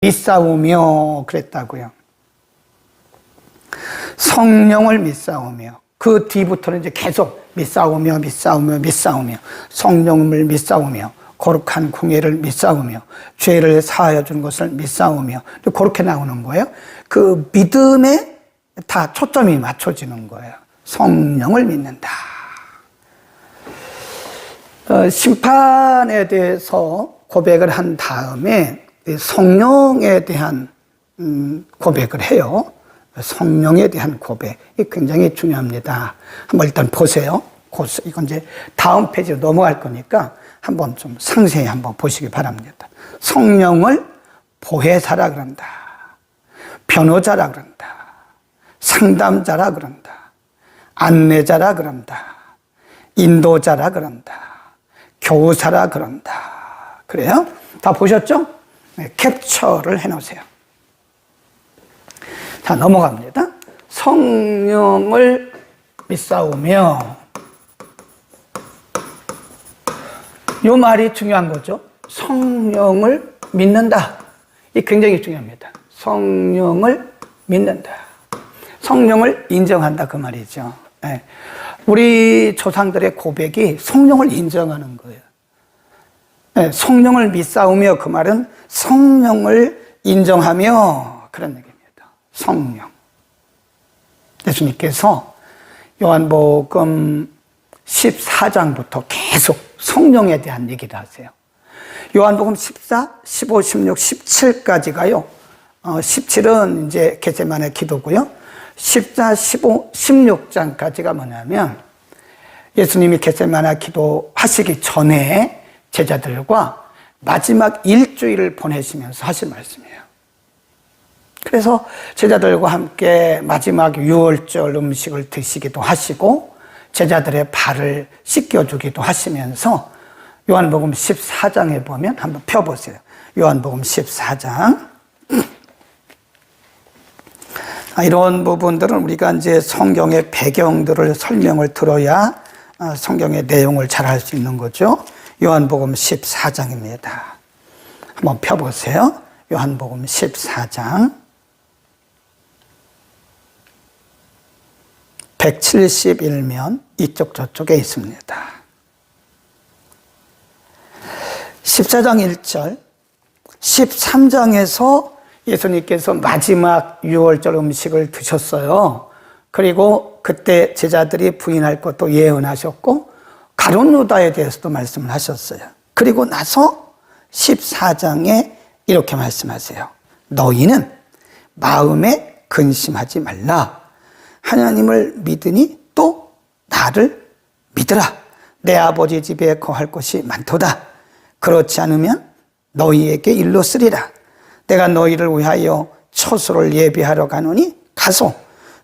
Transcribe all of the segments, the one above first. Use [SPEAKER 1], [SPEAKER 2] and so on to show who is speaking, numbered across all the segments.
[SPEAKER 1] 믿사오며 그랬다고요. 성령을 믿사오며, 그 뒤부터는 이제 계속 믿사오며 성령을 믿사오며 거룩한 공예를 믿사오며 죄를 사하여 준 것을 믿사오며, 그렇게 나오는 거예요. 그 믿음에 다 초점이 맞춰지는 거예요. 성령을 믿는다. 심판에 대해서 고백을 한 다음에 성령에 대한 고백을 해요. 성령에 대한 고백이 굉장히 중요합니다. 한번 일단 보세요. 이건 이제 다음 페이지로 넘어갈 거니까 한번 좀 상세히 한번 보시기 바랍니다. 성령을 보혜사라 그런다. 변호자라 그런다. 상담자라 그런다. 안내자라 그런다. 인도자라 그런다. 교사라 그런다. 그래요? 다 보셨죠? 네, 캡처를 해놓으세요. 자, 넘어갑니다. 성령을 믿사오며, 이 말이 중요한 거죠. 성령을 믿는다. 이 굉장히 중요합니다. 성령을 믿는다. 성령을 인정한다, 그 말이죠. 네. 우리 조상들의 고백이 성령을 인정하는 거예요. 네, 성령을 믿사오며, 그 말은 성령을 인정하며, 그런 얘기입니다. 성령. 예수님께서 요한복음 14장부터 계속 성령에 대한 얘기를 하세요. 요한복음 14, 15, 16, 17까지가요. 17은 이제 겟세마네 기도고요. 14, 15, 16장까지가 뭐냐면 예수님이 겟세마네 기도 하시기 전에 제자들과 마지막 일주일을 보내시면서 하신 말씀이에요. 그래서 제자들과 함께 마지막 유월절 음식을 드시기도 하시고 제자들의 발을 씻겨주기도 하시면서 요한복음 14장에 보면 한번 펴보세요. 요한복음 14장. 이런 부분들은 우리가 이제 성경의 배경들을 설명을 들어야 성경의 내용을 잘 알 수 있는 거죠. 요한복음 14장입니다. 한번 펴보세요. 요한복음 14장. 171면 이쪽 저쪽에 있습니다. 14장 1절, 13장에서 예수님께서 마지막 유월절 음식을 드셨어요. 그리고 그때 제자들이 부인할 것도 예언하셨고 가룟 유다에 대해서도 말씀을 하셨어요. 그리고 나서 14장에 이렇게 말씀하세요. 너희는 마음에 근심하지 말라. 하나님을 믿으니 또 나를 믿으라. 내 아버지 집에 거할 곳이 많도다. 그렇지 않으면 너희에게 일러 쓰리라. 내가 너희를 위하여 처소를 예비하러 가노니 가소.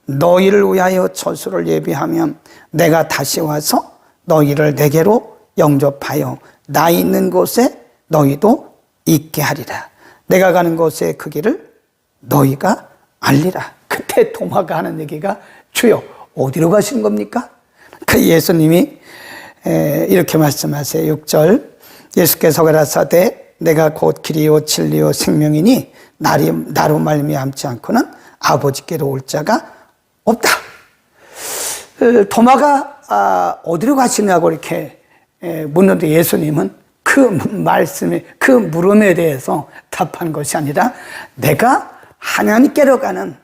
[SPEAKER 1] 너희를 위하여 처소를 예비하면 내가 다시 와서 너희를 내게로 영접하여 나 있는 곳에 너희도 있게 하리라. 내가 가는 곳에 그 길을 너희가 알리라. 그때 도마가 하는 얘기가 주여 어디로 가시는 겁니까? 그 예수님이 이렇게 말씀하세요. 6절 예수께서 가라사대 내가 곧 길이요 진리요 생명이니 나로 말미암지 않고는 아버지께로 올 자가 없다. 도마가 어디로 가시냐고 이렇게 묻는데 예수님은 그 말씀에 그 물음에 대해서 답한 것이 아니라 내가 하나님께로 가는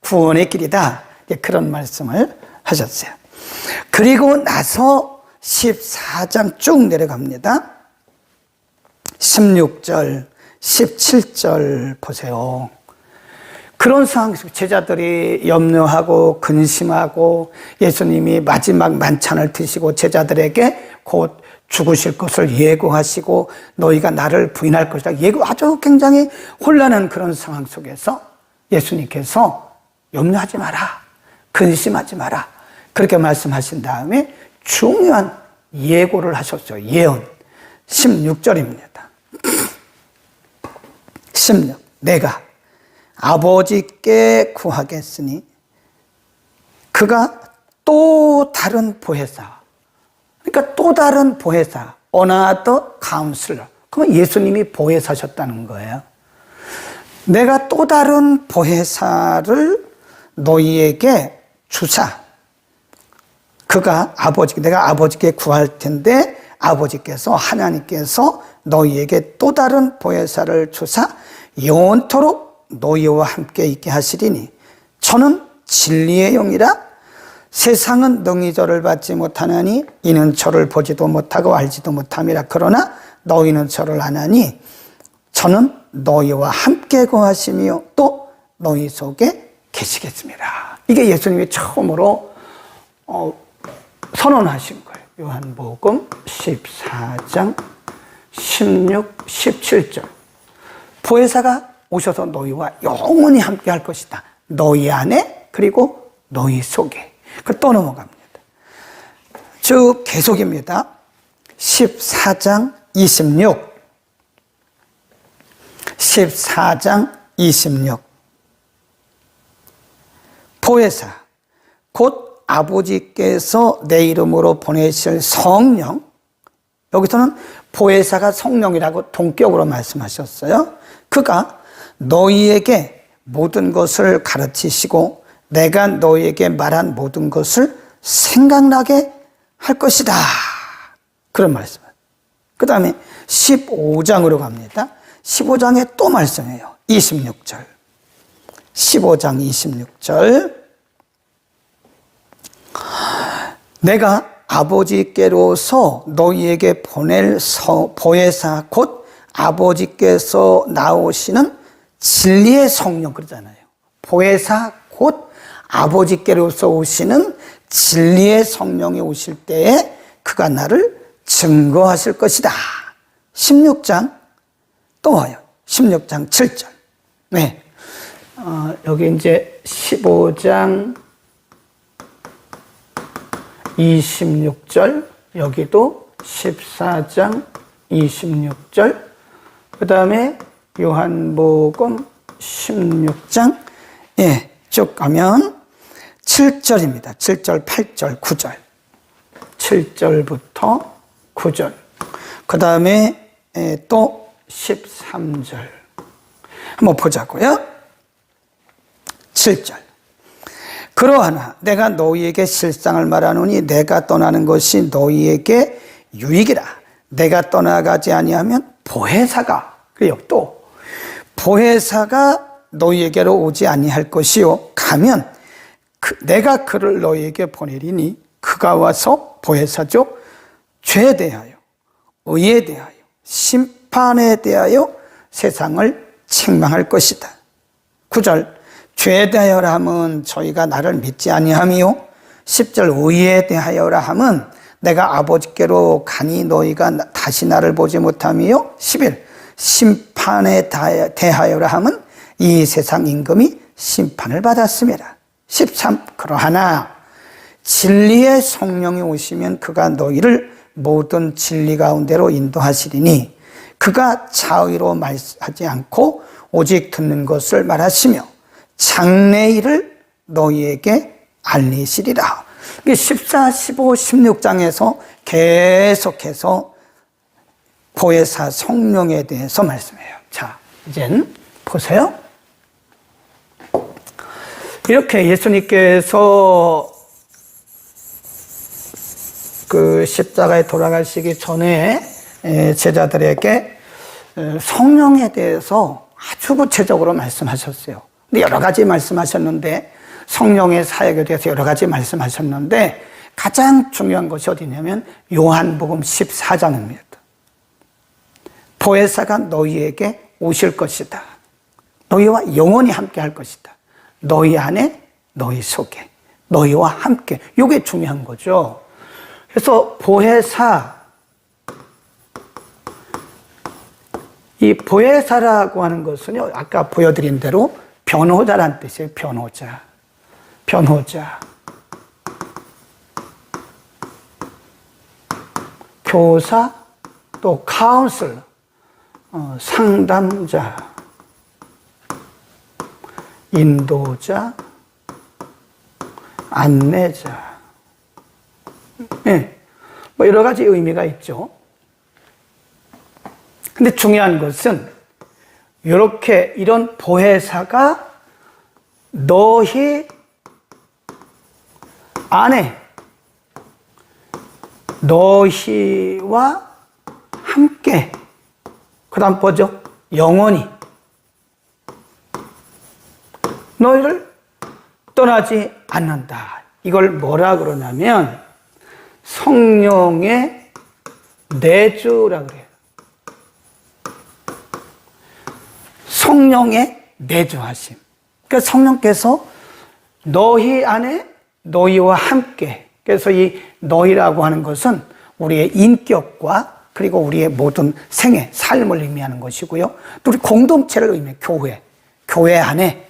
[SPEAKER 1] 구원의 길이다. 그런 말씀을 하셨어요. 그리고 나서 14장 쭉 내려갑니다. 16절, 17절 보세요. 그런 상황 속에서 제자들이 염려하고 근심하고 예수님이 마지막 만찬을 드시고 제자들에게 곧 죽으실 것을 예고하시고 너희가 나를 부인할 것이다. 아주 굉장히 혼란한 그런 상황 속에서 예수님께서 염려하지 마라. 근심하지 마라. 그렇게 말씀하신 다음에 중요한 예고를 하셨죠. 예언. 16절입니다. 16. 내가 아버지께 구하겠으니 그가 또 다른 보혜사. 그러니까 또 다른 보혜사. Another counselor. 그러면 예수님이 보혜사셨다는 거예요. 내가 또 다른 보혜사를 너희에게 주사. 그가 내가 아버지께 구할 텐데 아버지께서 하나님께서 너희에게 또 다른 보혜사를 주사 영원토록 너희와 함께 있게 하시리니 저는 진리의 영이라 세상은 능히 저를 받지 못하나니 이는 저를 보지도 못하고 알지도 못함이라. 그러나 너희는 저를 아나니 저는 너희와 함께 거하시며 또 너희 속에 계시겠습니다. 이게 예수님이 처음으로 선언하신 거예요. 요한복음 14장 16, 17절. 보혜사가 오셔서 너희와 영원히 함께 할 것이다. 너희 안에 그리고 너희 속에. 또 넘어갑니다. 쭉 계속입니다. 14장 26. 14장 26. 보혜사 곧 아버지께서 내 이름으로 보내실 성령. 여기서는 보혜사가 성령이라고 동격으로 말씀하셨어요. 그가 너희에게 모든 것을 가르치시고 내가 너희에게 말한 모든 것을 생각나게 할 것이다. 그런 말씀. 그 다음에 15장으로 갑니다. 15장에 또 말씀해요. 26절. 15장 26절. 내가 아버지께로서 너희에게 보낼 보혜사 곧 아버지께서 나오시는 진리의 성령 그러잖아요. 보혜사 곧 아버지께로서 오시는 진리의 성령이 오실 때에 그가 나를 증거하실 것이다. 16장 또 와요. 16장 7절. 네. 여기 이제 15장 26절, 여기도 14장 26절, 그 다음에 요한복음 16장, 예, 쭉 가면 7절입니다. 7절, 8절, 9절. 7절부터 9절. 그 다음에 또 13절. 한번 보자고요. 7절. 그러하나 내가 너희에게 실상을 말하노니 내가 떠나는 것이 너희에게 유익이라. 내가 떠나가지 아니하면 보혜사가, 그래요. 또 보혜사가 너희에게로 오지 아니할 것이요 가면 내가 그를 너희에게 보내리니 그가 와서 보혜사죠. 죄에 대하여, 의에 대하여, 심판에 대하여 세상을 책망할 것이다. 9절. 죄에 대하여라 함은 저희가 나를 믿지 아니하며 10절 의에 대하여라 함은 내가 아버지께로 가니 너희가 다시 나를 보지 못하며 11 심판에 대하여라 함은 이 세상 임금이 심판을 받았음이라. 13 그러하나 진리의 성령이 오시면 그가 너희를 모든 진리 가운데로 인도하시리니 그가 자의로 말하지 않고 오직 듣는 것을 말하시며 장래일을 너희에게 알리시리라. 14, 15, 16장에서 계속해서 보혜사 성령에 대해서 말씀해요. 자, 이젠 보세요. 이렇게 예수님께서 그 십자가에 돌아가시기 전에 제자들에게 성령에 대해서 아주 구체적으로 말씀하셨어요. 근데 여러 가지 말씀하셨는데 성령의 사역에 대해서 여러 가지 말씀하셨는데 가장 중요한 것이 어디냐면 요한복음 14장입니다. 보혜사가 너희에게 오실 것이다. 너희와 영원히 함께 할 것이다. 너희 안에 너희 속에 너희와 함께. 이게 중요한 거죠. 그래서 보혜사, 이 보혜사라고 하는 것은요 아까 보여드린 대로 변호자란 뜻이에요. 변호자. 변호자. 교사, 또 카운슬, 상담자, 인도자, 안내자. 네, 뭐 여러 가지 의미가 있죠. 근데 중요한 것은 이렇게 이런 보혜사가 너희 안에 너희와 함께 그 다음 뭐죠? 영원히 너희를 떠나지 않는다. 이걸 뭐라 그러냐면 성령의 내주라 그래요. 성령의 내주하심. 그러니까 성령께서 너희 안에 너희와 함께. 그래서 이 너희라고 하는 것은 우리의 인격과 그리고 우리의 모든 생애, 삶을 의미하는 것이고요. 또 우리 공동체를 의미해 교회. 교회 안에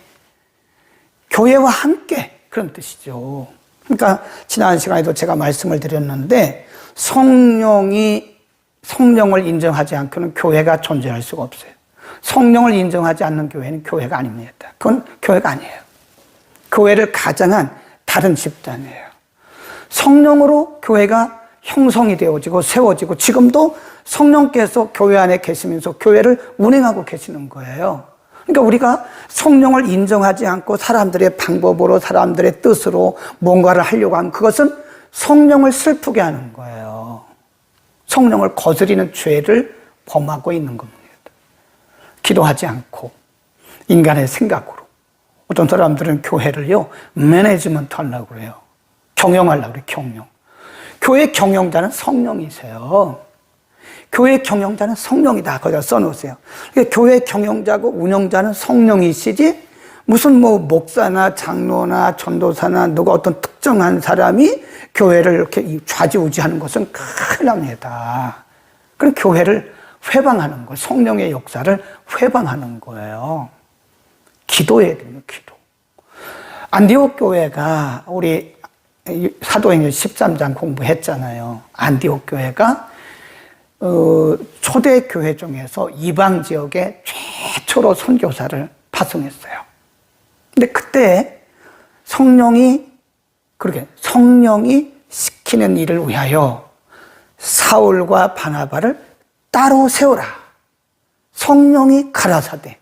[SPEAKER 1] 교회와 함께 그런 뜻이죠. 그러니까 지난 시간에도 제가 말씀을 드렸는데 성령을 인정하지 않고는 교회가 존재할 수가 없어요. 성령을 인정하지 않는 교회는 교회가 아닙니다. 그건 교회가 아니에요. 교회를 가장한 다른 집단이에요. 성령으로 교회가 형성이 되어지고 세워지고 지금도 성령께서 교회 안에 계시면서 교회를 운행하고 계시는 거예요. 그러니까 우리가 성령을 인정하지 않고 사람들의 방법으로 사람들의 뜻으로 뭔가를 하려고 하면 그것은 성령을 슬프게 하는 거예요. 성령을 거스리는 죄를 범하고 있는 겁니다. 기도하지 않고 인간의 생각으로 어떤 사람들은 교회를요 매니지먼트 하려고 그래요. 경영하려고 그래요. 경영. 교회 경영자는 성령이세요. 교회 경영자는 성령이다. 거기다 써놓으세요. 그러니까 교회 경영자고 운영자는 성령이시지 무슨 뭐 목사나 장로나 전도사나 누가 어떤 특정한 사람이 교회를 이렇게 좌지우지하는 것은 큰일 납니다. 그럼 교회를 회방하는 거예요. 성령의 역사를 회방하는 거예요. 기도해야 됩니다. 기도. 안디옥 교회가 우리 사도행전 13장 공부했잖아요. 안디옥 교회가 초대 교회 중에서 이방 지역에 최초로 선교사를 파송했어요. 근데 그때 성령이 시키는 일을 위하여 사울과 바나바를 따로 세우라. 성령이 가라사대.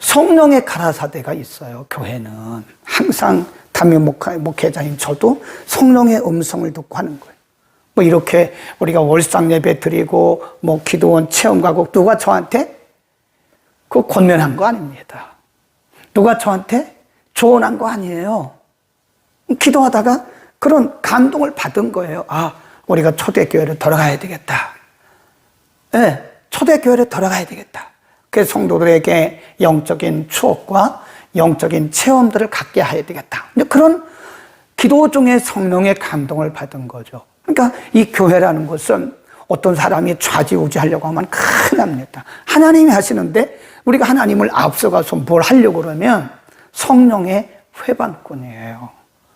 [SPEAKER 1] 성령의 가라사대가 있어요. 교회는 항상 담임 목회자인 저도 성령의 음성을 듣고 하는 거예요. 뭐 이렇게 우리가 월상 예배 드리고 뭐 기도원 체험 가고 누가 저한테 그 권면한 거 아닙니다. 누가 저한테 조언한 거 아니에요. 기도하다가 그런 감동을 받은 거예요. 아, 우리가 초대교회를 돌아가야 되겠다. 네, 초대교회를 돌아가야 되겠다. 그래서 성도들에게 영적인 추억과 영적인 체험들을 갖게 해야 되겠다. 그런 기도 중에 성령의 감동을 받은 거죠. 그러니까 이 교회라는 것은 어떤 사람이 좌지우지하려고 하면 큰일 납니다. 하나님이 하시는데 우리가 하나님을 앞서가서 뭘 하려고 그러면 성령의 회방꾼이에요.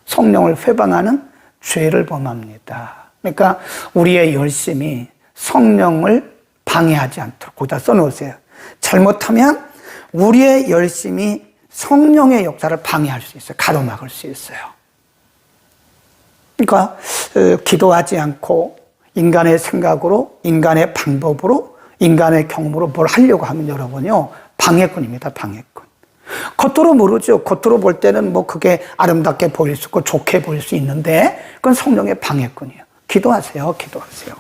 [SPEAKER 1] 성령을 회방하는 죄를 범합니다. 그러니까 우리의 열심이 성령을 방해하지 않도록 거기다 써놓으세요. 잘못하면 우리의 열심이 성령의 역사를 방해할 수 있어요. 가로막을 수 있어요. 그러니까 기도하지 않고 인간의 생각으로, 인간의 방법으로, 인간의 경험으로 뭘 하려고 하면 여러분요 방해꾼입니다. 방해꾼. 겉으로 모르죠. 겉으로 볼 때는 뭐 그게 아름답게 보일 수 있고 좋게 보일 수 있는데 그건 성령의 방해꾼이에요. 기도하세요. 기도하세요.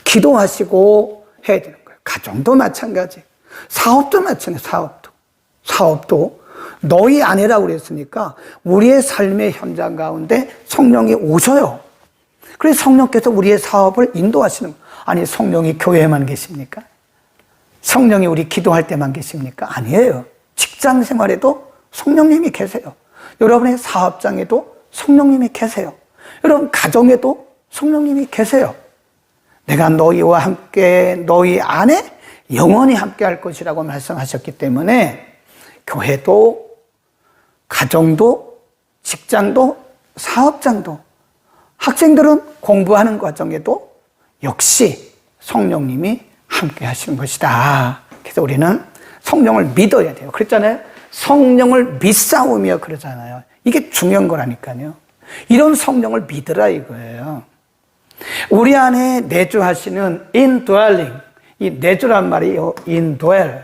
[SPEAKER 1] 기도하시고 해야 되는 거예요. 가정도 마찬가지. 사업도 마찬가지. 사업도 너희 아내라고 그랬으니까 우리의 삶의 현장 가운데 성령이 오셔요. 그래서 성령께서 우리의 사업을 인도하시는 거예요. 아니 성령이 교회에만 계십니까? 성령이 우리 기도할 때만 계십니까? 아니에요. 직장 생활에도 성령님이 계세요. 여러분의 사업장에도 성령님이 계세요. 여러분 가정에도 성령님이 계세요. 내가 너희와 함께 너희 안에 영원히 함께 할 것이라고 말씀하셨기 때문에 교회도 가정도 직장도 사업장도 학생들은 공부하는 과정에도 역시 성령님이 함께 하시는 것이다. 그래서 우리는 성령을 믿어야 돼요. 그랬잖아요. 성령을 믿사오며 그러잖아요. 이게 중요한 거라니까요. 이런 성령을 믿으라 이거예요. 우리 안에 내주하시는 indwelling, 이 내주란 말이요. indwell.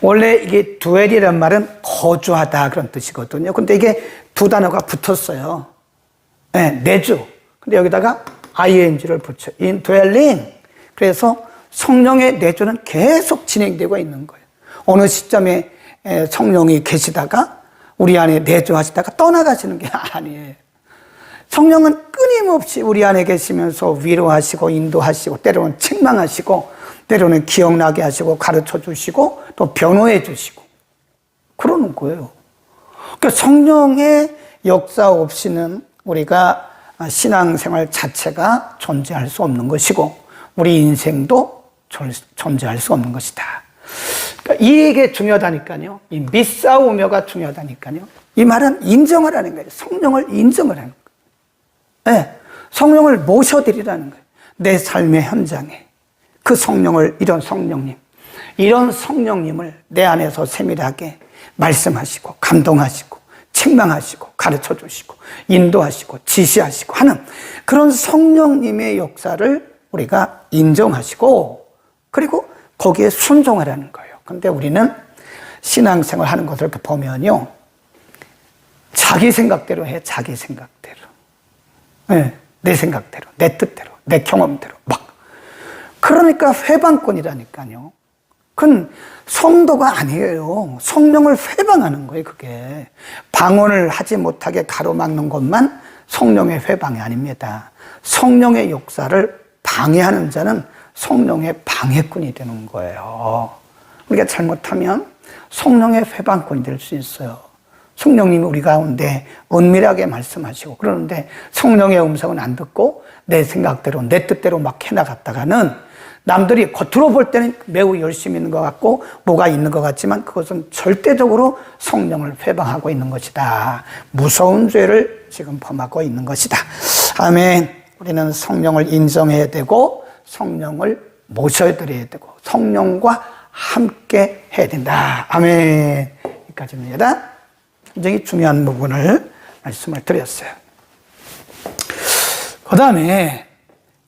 [SPEAKER 1] 원래 이게 dwell이란 말은 거주하다 그런 뜻이거든요. 근데 이게 두 단어가 붙었어요. 네, 내주. 근데 여기다가 ing를 붙여. indwelling. 그래서 성령의 내주는 계속 진행되고 있는 거예요. 어느 시점에 성령이 계시다가 우리 안에 내주하시다가 떠나가시는 게 아니에요. 성령은 끊임없이 우리 안에 계시면서 위로하시고 인도하시고 때로는 책망하시고 때로는 기억나게 하시고 가르쳐 주시고 또 변호해 주시고 그러는 거예요. 그러니까 성령의 역사 없이는 우리가 신앙생활 자체가 존재할 수 없는 것이고 우리 인생도 존재할 수 없는 것이다. 그러니까 이게 중요하다니까요. 이 믿사오며가 중요하다니까요. 이 말은 인정하라는 거예요. 성령을 인정하라는 거예요. 네, 성령을 모셔드리라는 거예요. 내 삶의 현장에 그 성령을, 이런 성령님을 내 안에서 세밀하게 말씀하시고 감동하시고 책망하시고 가르쳐 주시고 인도하시고 지시하시고 하는 그런 성령님의 역사를 우리가 인정하시고 그리고 거기에 순종하라는 거예요. 근데 우리는 신앙생활 하는 것을 이렇게 보면요, 자기 생각대로 해. 자기 생각대로. 네, 내 생각대로, 내 뜻대로, 내 경험대로 막. 그러니까 회방꾼이라니까요. 그건 성도가 아니에요. 성령을 회방하는 거예요. 그게 방언을 하지 못하게 가로막는 것만 성령의 회방이 아닙니다. 성령의 역사를 방해하는 자는 성령의 방해꾼이 되는 거예요. 우리가 잘못하면 성령의 회방꾼이 될 수 있어요. 성령님이 우리 가운데 은밀하게 말씀하시고 그러는데 성령의 음성은 안 듣고 내 생각대로 내 뜻대로 막 해나갔다가는 남들이 겉으로 볼 때는 매우 열심히 있는 것 같고 뭐가 있는 것 같지만 그것은 절대적으로 성령을 회방하고 있는 것이다. 무서운 죄를 지금 범하고 있는 것이다. 아멘. 우리는 성령을 인정해야 되고 성령을 모셔드려야 되고 성령과 함께 해야 된다. 아멘. 여기까지입니다. 굉장히 중요한 부분을 말씀을 드렸어요. 그 다음에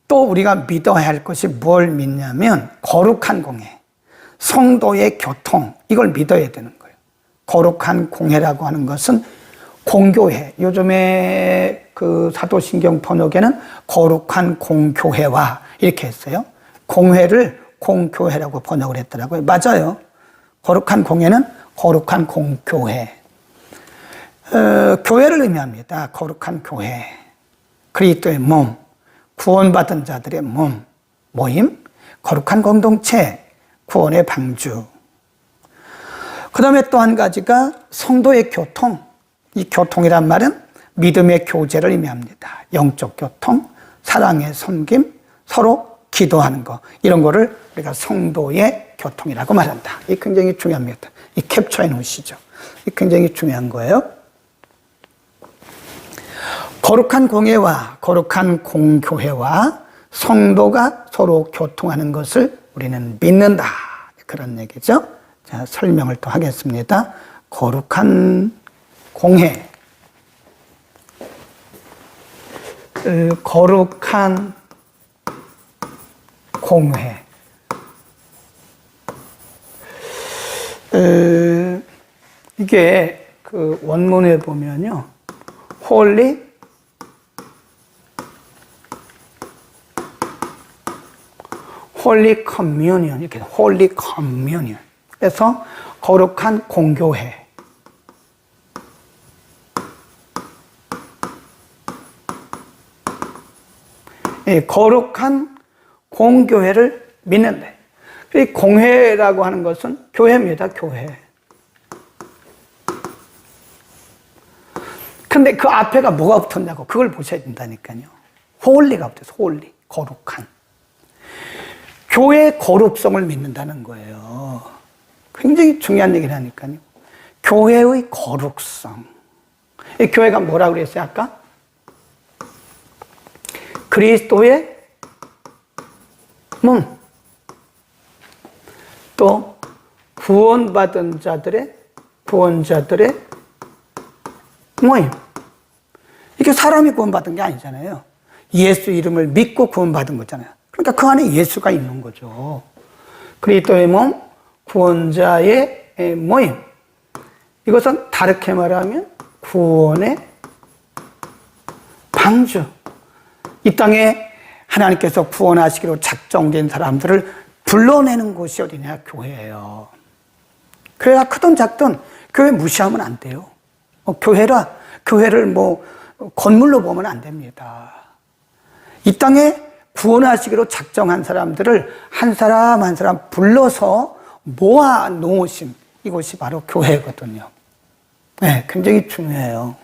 [SPEAKER 1] 또 우리가 믿어야 할 것이 뭘 믿냐면 거룩한 공회, 성도의 교통, 이걸 믿어야 되는 거예요. 거룩한 공회라고 하는 것은 공교회, 요즘에 그 사도신경 번역에는 거룩한 공교회와 이렇게 했어요. 공회를 공교회라고 번역을 했더라고요. 맞아요. 거룩한 공회는 거룩한 공교회. 교회를 의미합니다. 거룩한 교회. 그리스도의 몸, 구원받은 자들의 몸, 모임, 거룩한 공동체, 구원의 방주. 그 다음에 또 한 가지가 성도의 교통. 이 교통이란 말은 믿음의 교제를 의미합니다. 영적 교통, 사랑의 섬김, 서로 기도하는 거, 이런 거를 우리가 성도의 교통이라고 말한다. 이게 굉장히 중요합니다. 이 캡처해 놓으시죠. 이게 굉장히 중요한 거예요. 거룩한 공회와 거룩한 공교회와 성도가 서로 교통하는 것을 우리는 믿는다. 그런 얘기죠. 자, 설명을 또 하겠습니다. 거룩한 공회, 거룩한 공회. 이게 그 원문에 보면요, Holy Communion, 이렇게 Holy Communion. 그래서 거룩한 공교회. 거룩한 공교회를 믿는데, 이 공회라고 하는 것은 교회입니다. 교회. 근데 그 앞에가 뭐가 붙었냐고 그걸 보셔야 된다니까요. 홀리가 붙어서 홀리, 거룩한. 교회의 거룩성을 믿는다는 거예요. 굉장히 중요한 얘기를 하니까요. 교회의 거룩성. 이 교회가 뭐라고 그랬어요, 아까? 그리스도의 몸. 또 구원받은 자들의, 구원자들의 모임. 이게 사람이 구원받은 게 아니잖아요. 예수 이름을 믿고 구원받은 거잖아요. 그러니까 그 안에 예수가 있는 거죠. 그리스도의 몸, 구원자의 모임. 이것은 다르게 말하면 구원의 방주. 이 땅에 하나님께서 구원하시기로 작정된 사람들을 불러내는 곳이 어디냐? 교회예요. 교회가 크든 작든 교회 무시하면 안 돼요. 교회를 뭐 건물로 보면 안 됩니다. 이 땅에 구원하시기로 작정한 사람들을 한 사람 한 사람 불러서 모아 놓으신 이곳이 바로 교회거든요. 네, 굉장히 중요해요.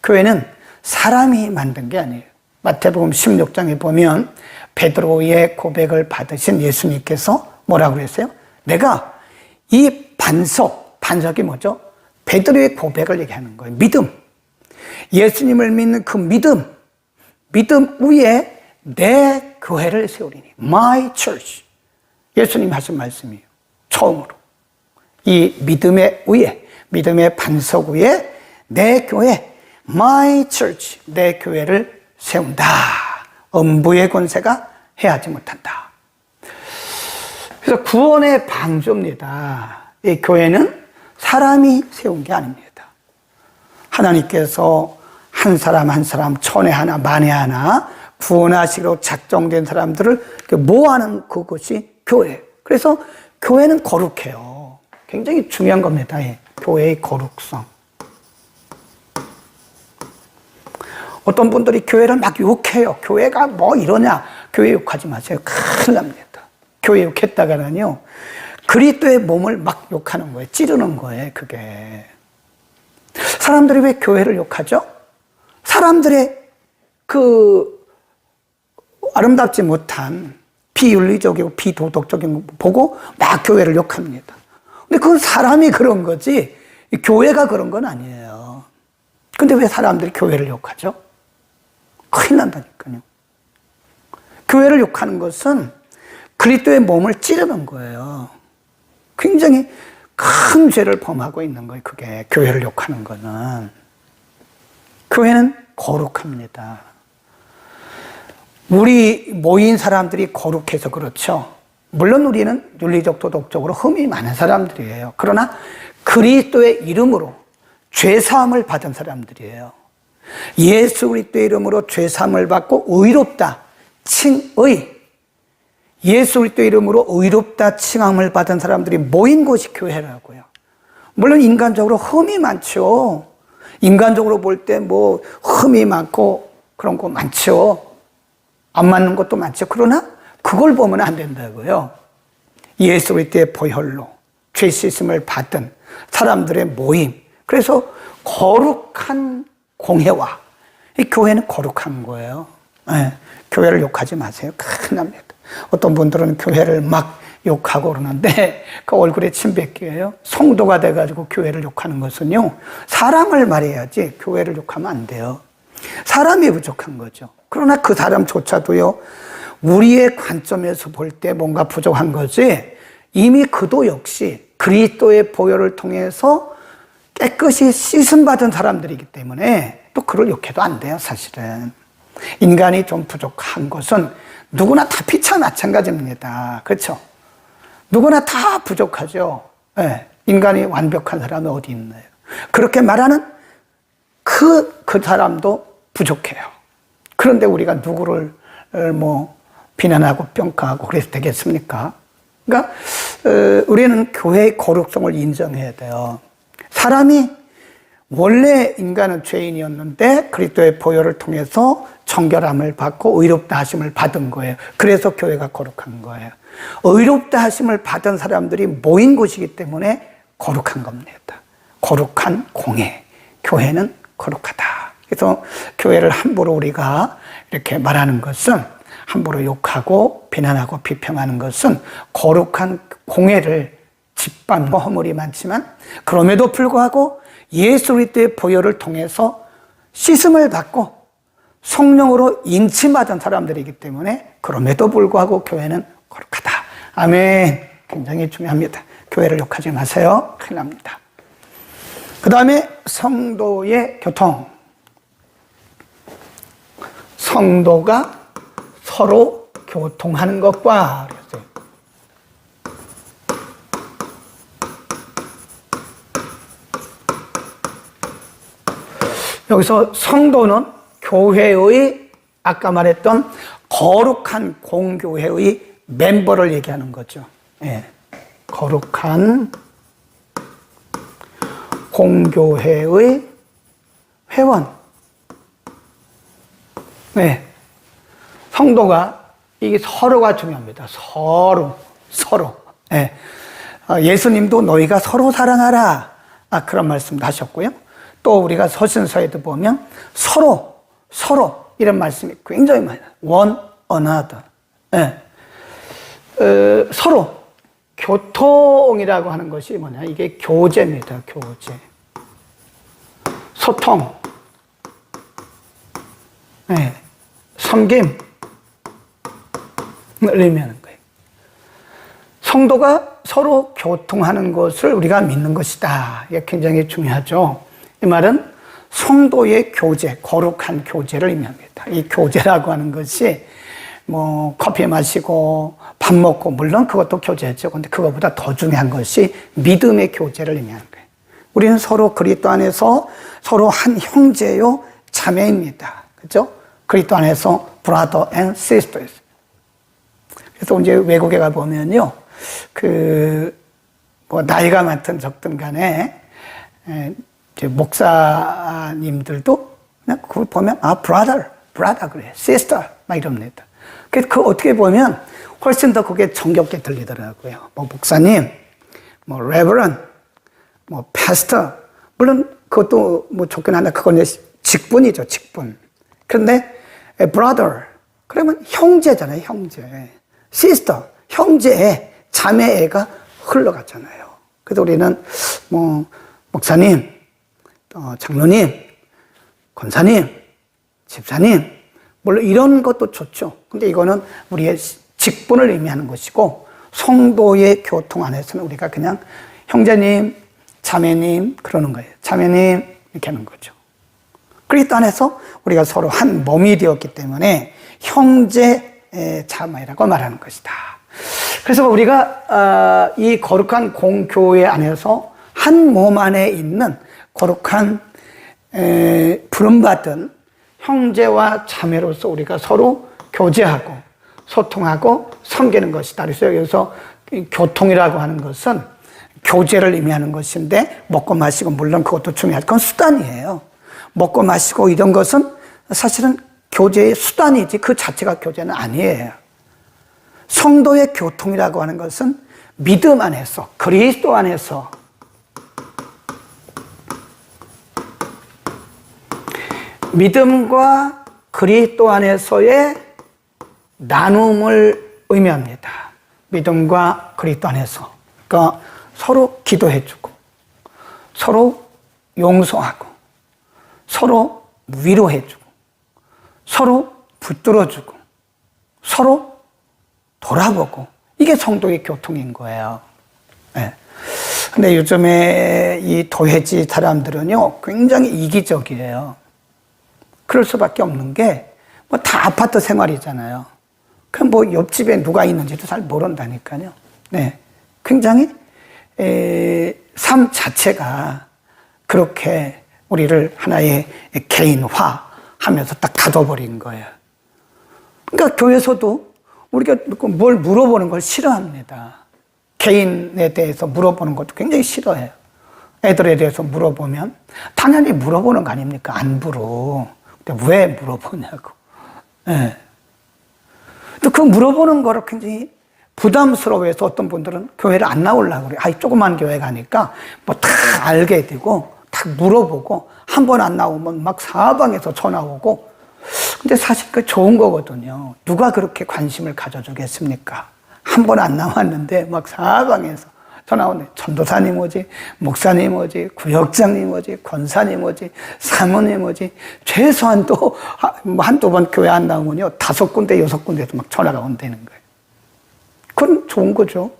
[SPEAKER 1] 교회는 사람이 만든 게 아니에요. 마태복음 16장에 보면 베드로의 고백을 받으신 예수님께서 뭐라고 그랬어요? 내가 이 반석이 뭐죠? 베드로의 고백을 얘기하는 거예요. 믿음. 예수님을 믿는 그 믿음 위에 내 교회를 세우리니. My church. 예수님 하신 말씀이에요. 처음으로. 이 믿음의 위에, 믿음의 반석 위에 내 교회, my church, 내 교회를 세운다. 음부의 권세가 해하지 못한다. 그래서 구원의 방주입니다. 이 교회는 사람이 세운 게 아닙니다. 하나님께서 한 사람 한 사람, 천에 하나 만에 하나 구원하시기로 작정된 사람들을 모아하는 그것이 교회. 그래서 교회는 거룩해요. 굉장히 중요한 겁니다. 교회의 거룩성. 어떤 분들이 교회를 막 욕해요. 교회가 뭐 이러냐. 교회 욕하지 마세요. 큰일 납니다. 교회 욕했다가는요, 그리스도의 몸을 막 욕하는 거예요. 찌르는 거예요. 그게. 사람들이 왜 교회를 욕하죠? 사람들의 그 아름답지 못한 비윤리적이고 비도덕적인 거 보고 막 교회를 욕합니다. 근데 그건 사람이 그런 거지 교회가 그런 건 아니에요. 근데 왜 사람들이 교회를 욕하죠? 큰일 난다니까요. 교회를 욕하는 것은 그리스도의 몸을 찌르는 거예요. 굉장히 큰 죄를 범하고 있는 거예요. 그게 교회를 욕하는 거는. 교회는 거룩합니다. 우리 모인 사람들이 거룩해서 그렇죠. 물론 우리는 윤리적 도덕적으로 흠이 많은 사람들이에요. 그러나 그리스도의 이름으로 죄사함을 받은 사람들이에요. 예수 그리스도의 이름으로 죄사함을 받고 의롭다 칭의, 예수 그리스도의 이름으로 의롭다 칭함을 받은 사람들이 모인 곳이 교회라고요. 물론 인간적으로 흠이 많죠. 인간적으로 볼 때 뭐 흠이 많고 그런 거 많죠. 안 맞는 것도 많죠. 그러나 그걸 보면 안 된다고요. 예수 그리스도의 보혈로 죄 씻음을 받은 사람들의 모임. 그래서 거룩한 공회와 이 교회는 거룩한 거예요. 네, 교회를 욕하지 마세요. 큰일 납니다. 어떤 분들은 교회를 막 욕하고 그러는데 그 얼굴에 침 뱉기예요. 성도가 돼가지고 교회를 욕하는 것은요, 사람을 말해야지 교회를 욕하면 안 돼요. 사람이 부족한 거죠. 그러나 그 사람조차도요, 우리의 관점에서 볼 때 뭔가 부족한 거지, 이미 그도 역시 그리스도의 보혈을 통해서 깨끗이 씻음받은 사람들이기 때문에 또 그를 욕해도 안 돼요. 사실은 인간이 좀 부족한 것은 누구나 다 피차 마찬가지입니다. 그렇죠? 누구나 다 부족하죠. 네. 인간이 완벽한 사람이 어디 있나요? 그렇게 말하는 그 사람도 부족해요. 그런데 우리가 누구를 뭐 비난하고 평가하고 그래서 되겠습니까? 그러니까 우리는 교회의 거룩성을 인정해야 돼요. 사람이 원래 인간은 죄인이었는데 그리스도의 보혈을 통해서 정결함을 받고 의롭다 하심을 받은 거예요. 그래서 교회가 거룩한 거예요. 의롭다 하심을 받은 사람들이 모인 곳이기 때문에 거룩한 겁니다. 거룩한 공회. 교회는 거룩하다. 그래서 교회를 함부로 우리가 이렇게 말하는 것은, 함부로 욕하고 비난하고 비평하는 것은 거룩한 공회를 짓밟고 허물이 많지만 그럼에도 불구하고 예수 그리스도의 보혈을 통해서 씻음을 받고 성령으로 인침받은 사람들이기 때문에 그럼에도 불구하고 교회는 거룩하다. 아멘. 굉장히 중요합니다. 교회를 욕하지 마세요. 큰일 납니다. 그 다음에 성도의 교통. 성도가 서로 교통하는 것과 그랬어요. 여기서 성도는 교회의 아까 말했던 거룩한 공교회의 멤버를 얘기하는 거죠. 예. 거룩한 공교회의 회원. 네. 성도가 이게 서로가 중요합니다. 서로. 예. 예수님도 너희가 서로 사랑하라. 그런 말씀도 하셨고요. 또 우리가 서신서에도 보면 서로 이런 말씀이 굉장히 많아요. one another. 예. 서로 교통이라고 하는 것이 뭐냐? 이게 교제입니다. 교제. 소통. 예. 섬김을 의미하는 거예요. 성도가 서로 교통하는 것을 우리가 믿는 것이다. 이게 굉장히 중요하죠. 이 말은 성도의 교제, 거룩한 교제를 의미합니다. 이 교제라고 하는 것이 뭐 커피 마시고 밥 먹고 물론 그것도 교제죠. 근데 그것보다 더 중요한 것이 믿음의 교제를 의미하는 거예요. 우리는 서로 그리스도 안에서 서로 한 형제요 자매입니다. 그렇죠? 그리스도 안에서 brother and sisters. 그래서 이제 외국에 가 보면요, 뭐 나이가 많든 적든 간에 이제 목사님들도 그냥 그걸 보면 brother 그래, sister 막 이럽니다. 그래서 그 어떻게 보면 훨씬 더 그게 정겹게 들리더라고요. 뭐 목사님, 뭐 reverend, 뭐 pastor. 물론 그것도 뭐 좋긴 한데 그건 직분이죠, 직분. 그런데 brother 그러면 형제잖아요, 형제. sister 형제애, 자매애가 흘러갔잖아요. 그래서 우리는 뭐 목사님, 장로님, 권사님, 집사님, 물론 이런 것도 좋죠. 근데 이거는 우리의 직분을 의미하는 것이고, 성도의 교통 안에서는 우리가 그냥 형제님, 자매님 그러는 거예요. 자매님 이렇게 하는 거죠. 그리스도 안에서 우리가 서로 한 몸이 되었기 때문에 형제 자매라고 말하는 것이다. 그래서 우리가 이 거룩한 공교회 안에서 한 몸 안에 있는 거룩한 부름받은 형제와 자매로서 우리가 서로 교제하고 소통하고 섬기는 것이다. 그래서 여기서 교통이라고 하는 것은 교제를 의미하는 것인데, 먹고 마시고 물론 그것도 중요할 건 수단이에요. 먹고 마시고 이런 것은 사실은 교제의 수단이지 그 자체가 교제는 아니에요. 성도의 교통이라고 하는 것은 믿음 안에서, 그리스도 안에서 믿음과 그리스도 안에서의 나눔을 의미합니다. 믿음과 그리스도 안에서. 그러니까 서로 기도해주고, 서로 용서하고, 서로 위로해주고, 서로 붙들어주고, 서로 돌아보고, 이게 성도의 교통인 거예요. 네. 근데 요즘에 이 도회지 사람들은요, 굉장히 이기적이에요. 그럴 수밖에 없는 게, 뭐 다 아파트 생활이잖아요. 그럼 뭐 옆집에 누가 있는지도 잘 모른다니까요. 네. 굉장히, 삶 자체가 그렇게 우리를 하나의 개인화 하면서 딱 가둬버린 거예요. 그러니까 교회에서도 우리가 뭘 물어보는 걸 싫어합니다. 개인에 대해서 물어보는 것도 굉장히 싫어해요. 애들에 대해서 물어보면 당연히 물어보는 거 아닙니까? 안부로. 근데 왜 물어보냐고. 네. 또 그 물어보는 거를 굉장히 부담스러워해서 어떤 분들은 교회를 안 나오려고 그래요. 조그만 교회 가니까 뭐 다 알게 되고 다 물어보고 한 번 안 나오면 막 사방에서 전화 오고. 근데 사실 그 좋은 거거든요. 누가 그렇게 관심을 가져주겠습니까? 한 번 안 나왔는데 막 사방에서 전화 오네. 전도사님 오지, 목사님 오지, 구역장님 오지, 권사님 오지, 사모님 오지. 최소한 또 한두 번 교회 안 나오면요 5군데, 6군데에서 막 전화가 온다는 거예요. 그건 좋은 거죠.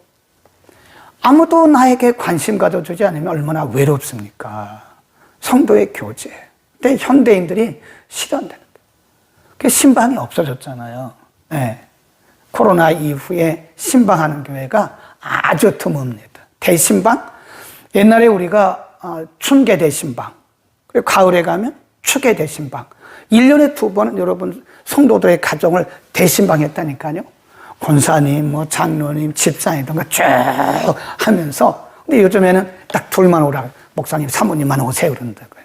[SPEAKER 1] 아무도 나에게 관심 가져주지 않으면 얼마나 외롭습니까? 성도의 교제. 근데 현대인들이 싫어한다는 거예요. 그래서 신방이 없어졌잖아요. 네. 코로나 이후에 신방하는 교회가 아주 드뭅니다. 대신방? 옛날에 우리가 춘계 대신방. 그리고 가을에 가면 축의 대신방. 1년에 2번 여러분 성도들의 가정을 대신방했다니까요. 권사님, 뭐 장로님, 집사님 이런 거 쭉 하면서. 근데 요즘에는 딱 둘만 오라. 목사님, 사모님만 오세요 그런다고요.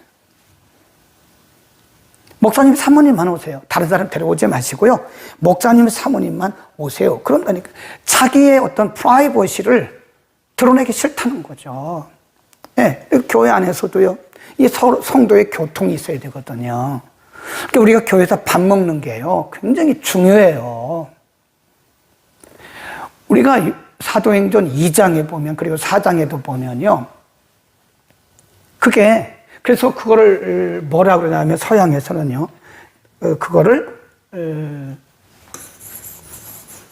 [SPEAKER 1] 목사님, 사모님만 오세요. 다른 사람 데려오지 마시고요. 목사님, 사모님만 오세요. 그런다니까 자기의 어떤 프라이버시를 드러내기 싫다는 거죠. 네, 교회 안에서도요. 이 성도의 교통이 있어야 되거든요. 그러니까 우리가 교회에서 밥 먹는 게요. 굉장히 중요해요. 우리가 사도행전 2장에 보면 그리고 4장에도 보면요. 그게 그래서 그거를 뭐라 그러냐면 서양에서는요. 그거를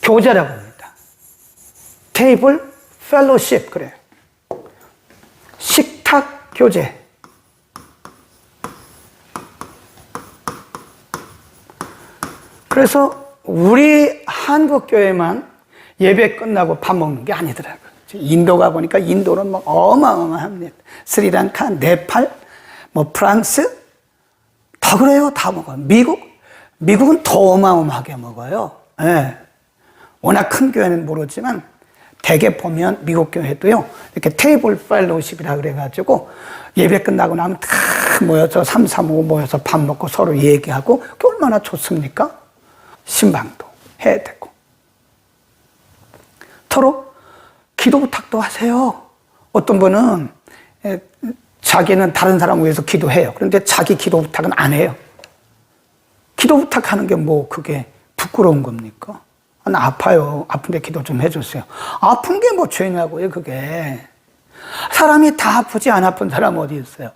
[SPEAKER 1] 교제라고 합니다. 테이블 펠로십 그래요. 식탁 교제. 그래서 우리 한국 교회만 예배 끝나고 밥 먹는 게 아니더라고요. 인도 가보니까 인도는 막 어마어마합니다. 스리랑카, 네팔, 뭐 프랑스 다 그래요. 다 먹어요. 미국은 더 어마어마하게 먹어요. 네. 워낙 큰 교회는 모르지만 대개 보면 미국 교회도요. 이렇게 테이블 펠로십이라 그래가지고 예배 끝나고 나면 다 모여서 335 모여서 밥 먹고 서로 얘기하고 그게 얼마나 좋습니까? 신방도 해야 되고 서로 기도 부탁도 하세요. 어떤 분은 자기는 다른 사람 위해서 기도해요. 그런데 자기 기도 부탁은 안 해요. 기도 부탁하는 게 뭐 그게 부끄러운 겁니까? 나 아파요. 아픈데 기도 좀 해주세요. 아픈 게 뭐 죄냐고요, 그게. 사람이 다 아프지 안 아픈 사람 어디 있어요?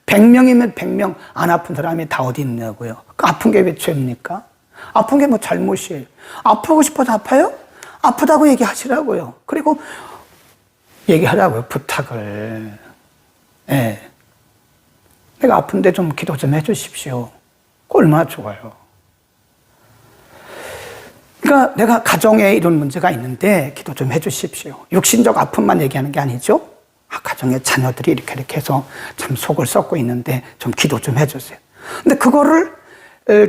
[SPEAKER 1] 100명이면 100명 안 아픈 사람이 다 어디 있냐고요. 아픈 게 왜 죄입니까? 아픈 게 뭐 잘못이에요. 아프고 싶어서 아파요? 아프다고 얘기하시라고요. 그리고 얘기하라고요, 부탁을. 예. 내가 아픈데 좀 기도 좀 해주십시오. 얼마나 좋아요. 그러니까 내가 가정에 이런 문제가 있는데 기도 좀 해주십시오. 육신적 아픔만 얘기하는 게 아니죠. 가정에 자녀들이 이렇게 해서 참 속을 썩고 있는데 좀 기도 좀 해주세요. 근데 그거를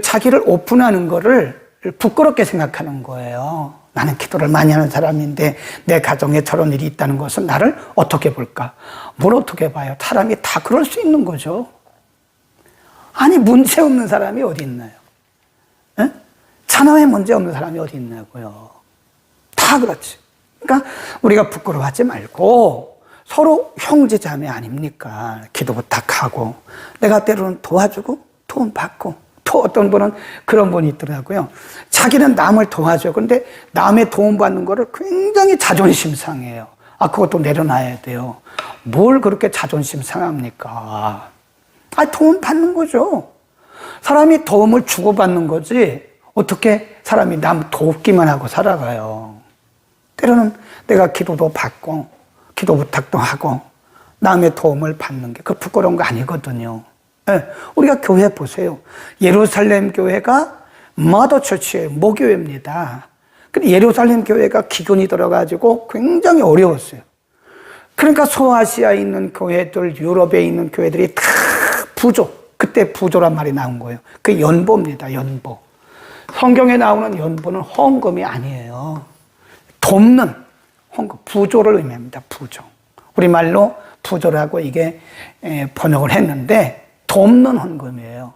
[SPEAKER 1] 자기를 오픈하는 거를 부끄럽게 생각하는 거예요. 나는 기도를 많이 하는 사람인데 내 가정에 저런 일이 있다는 것은 나를 어떻게 볼까? 뭘 어떻게 봐요? 사람이 다 그럴 수 있는 거죠. 아니 문제 없는 사람이 어디 있나요? 에? 자녀에 문제 없는 사람이 어디 있냐고요. 다 그렇지. 그러니까 우리가 부끄러워하지 말고 서로 형제자매 아닙니까? 기도 부탁하고 내가 때로는 도와주고 도움 받고 또 어떤 분은 그런 분이 있더라고요. 자기는 남을 도와줘요. 그런데 남의 도움받는 거를 굉장히 자존심 상해요. 그것도 내려놔야 돼요. 뭘 그렇게 자존심 상합니까? 도움 받는 거죠. 사람이 도움을 주고받는 거지 어떻게 사람이 남 돕기만 하고 살아가요. 때로는 내가 기도도 받고 기도 부탁도 하고 남의 도움을 받는 게 그 부끄러운 거 아니거든요. 네, 우리가 교회 보세요. 예루살렘 교회가 마더 처치예요. 모교회입니다. 근데 예루살렘 교회가 기근이 들어가지고 굉장히 어려웠어요. 그러니까 소아시아에 있는 교회들, 유럽에 있는 교회들이 다 부조, 그때 부조란 말이 나온 거예요. 그 연보입니다. 연보. 성경에 나오는 연보는 헌금이 아니에요. 돕는 헌금, 부조를 의미합니다. 부조. 우리말로 부조라고 이게 번역을 했는데 돕는 헌금이에요.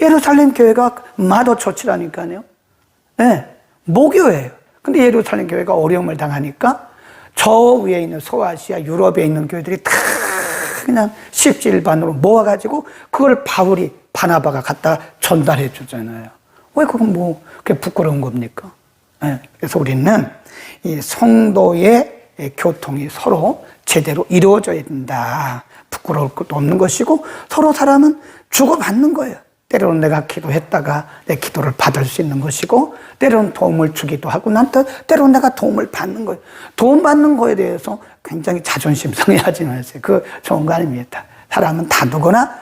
[SPEAKER 1] 예루살렘 교회가 마더 처치라니까요. 네, 모교예요. 근데 예루살렘 교회가 어려움을 당하니까 저 위에 있는 소아시아, 유럽에 있는 교회들이 다 그냥 십지일반으로 모아가지고 그걸 바나바가 갖다 전달해 주잖아요. 왜 그건 뭐 그게 부끄러운 겁니까? 네, 그래서 우리는 이 성도의 교통이 서로 제대로 이루어져야 된다. 부끄러울 것도 없는 것이고 서로 사람은 주고받는 거예요. 때로는 내가 기도했다가 내 기도를 받을 수 있는 것이고 때로는 도움을 주기도 하고 때로는 내가 도움을 받는 거예요. 도움받는 거에 대해서 굉장히 자존심 상해하지 마세요. 그 좋은 거 아닙니다. 사람은 다 누구나